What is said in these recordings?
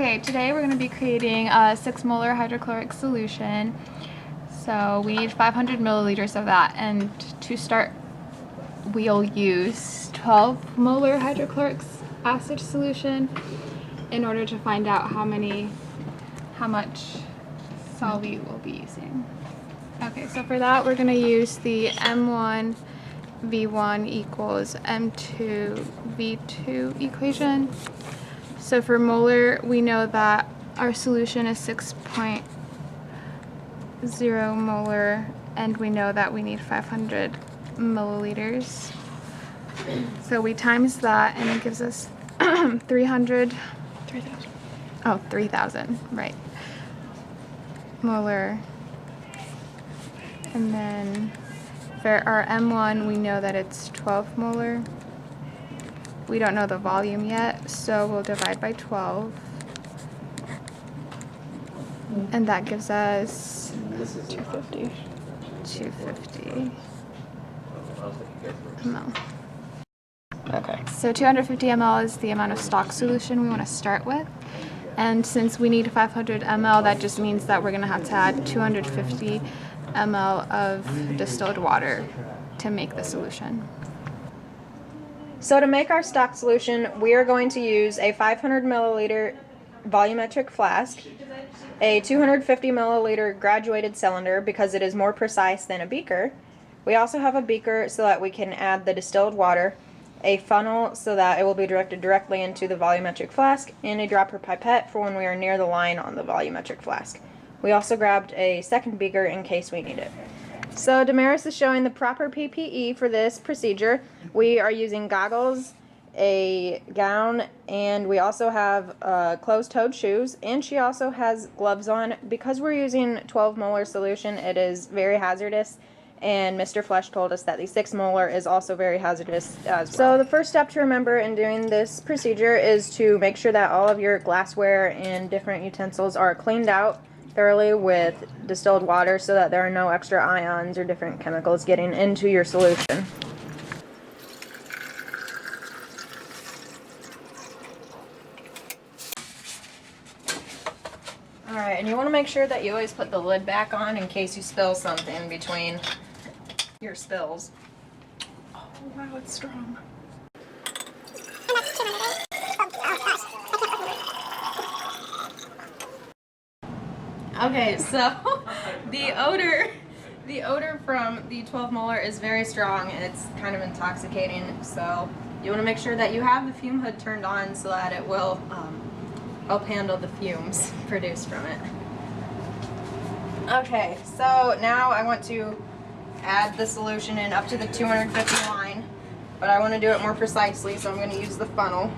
Okay, today we're going to be creating a 6 molar hydrochloric solution. So we need 500 milliliters of that, and to start we'll use 12 molar hydrochloric acid solution in order to find out how much solvent we'll be using. Okay, so for that we're going to use the M1 V1 equals M2 V2 equation. So for molar, we know that our solution is 6.0 molar, and we know that we need 500 milliliters. So we times that, and it gives us 3,000, right, molar. And then for our M1, we know that it's 12 molar. We don't know the volume yet, so we'll divide by 12. And that gives us 250 ml. Okay. So 250 ml is the amount of stock solution we want to start with. And since we need 500 ml, that just means that we're going to have to add 250 ml of distilled water to make the solution. So to make our stock solution, we are going to use a 500 milliliter volumetric flask, a 250 milliliter graduated cylinder because it is more precise than a beaker. We also have a beaker so that we can add the distilled water, a funnel so that it will be directed directly into the volumetric flask, and a dropper pipette for when we are near the line on the volumetric flask. We also grabbed a second beaker in case we need it. So Damaris is showing the proper PPE for this procedure. We are using goggles, a gown, and we also have closed-toed shoes, and she also has gloves on. Because we're using 12 molar solution, it is very hazardous, and Mr. Flesch told us that the 6 molar is also very hazardous as well. So the first step to remember in doing this procedure is to make sure that all of your glassware and different utensils are cleaned out thoroughly with distilled water so that there are no extra ions or different chemicals getting into your solution. Alright, and you want to make sure that you always put the lid back on in case you spill something between your spills. Oh wow, it's strong. Okay, so the odor from the 12 molar is very strong and it's kind of intoxicating, so you want to make sure that you have the fume hood turned on so that it will help handle the fumes produced from it. Okay, so now I want to add the solution in up to the 250 line, but I want to do it more precisely, so I'm going to use the funnel.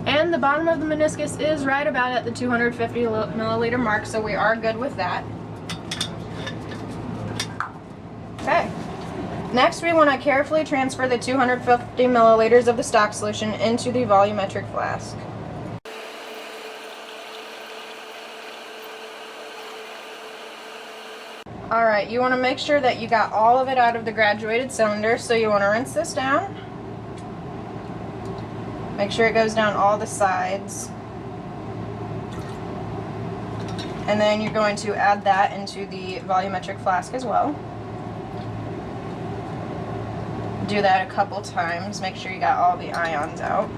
And the bottom of the meniscus is right about at the 250 milliliter mark, so we are good with that. Okay. Next, we want to carefully transfer the 250 milliliters of the stock solution into the volumetric flask. Alright, you want to make sure that you got all of it out of the graduated cylinder, so you want to rinse this down. Make sure it goes down all the sides. And then you're going to add that into the volumetric flask as well. Do that a couple times. Make sure you got all the ions out.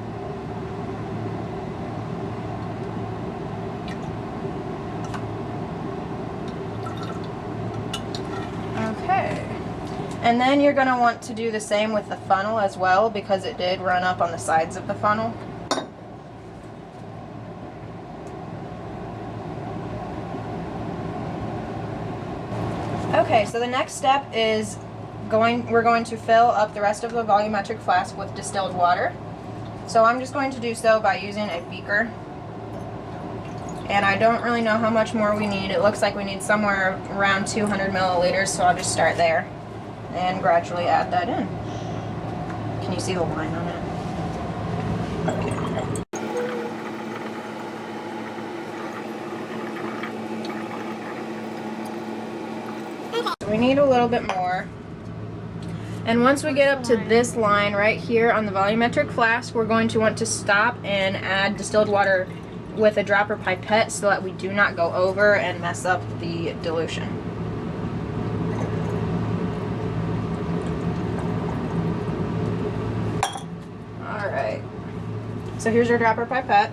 Okay. And then you're going to want to do the same with the funnel as well, because it did run up on the sides of the funnel. Okay, so the next step is we're going to fill up the rest of the volumetric flask with distilled water. So I'm just going to do so by using a beaker. And I don't really know how much more we need. It looks like we need somewhere around 200 milliliters, so I'll just start there and gradually add that in. Can you see the line on it? Okay. we need a little bit more. And once we get up to this line right here on the volumetric flask, we're going to want to stop and add distilled water with a dropper pipette so that we do not go over and mess up the dilution. Alright, so here's your dropper pipette.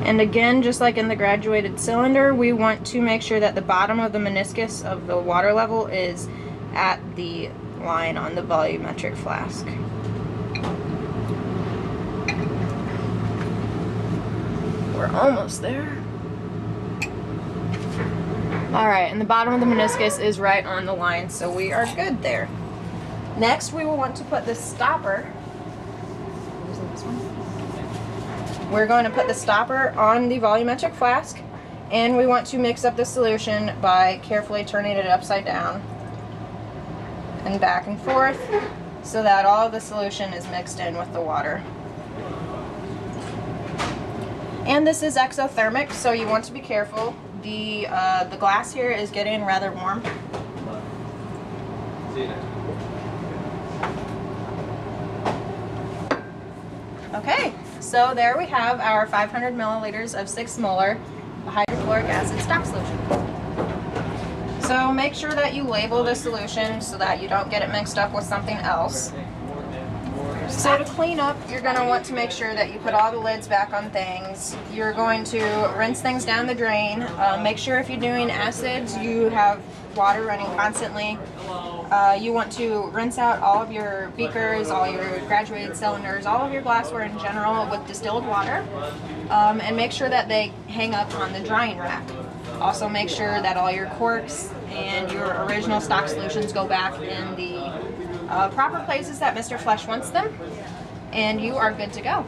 And again, just like in the graduated cylinder, we want to make sure that the bottom of the meniscus of the water level is at the line on the volumetric flask. We're almost there. Alright, and the bottom of the meniscus is right on the line, so we are good there. Next, we will want to put the stopper. We're going to put the stopper on the volumetric flask, and we want to mix up the solution by carefully turning it upside down and back and forth so that all of the solution is mixed in with the water. And this is exothermic, so you want to be careful. The glass here is getting rather warm. Okay, so there we have our 500 milliliters of 6 molar hydrochloric acid stock solution. So make sure that you label the solution so that you don't get it mixed up with something else. So to clean up, you're going to want to make sure that you put all the lids back on things. You're going to rinse things down the drain. Make sure if you're doing acids, you have water running constantly. You want to rinse out all of your beakers, all your graduated cylinders, all of your glassware in general with distilled water. And make sure that they hang up on the drying rack. Also make sure that all your corks and your original stock solutions go back in the proper places that Mr. Flesch wants them, and you are good to go.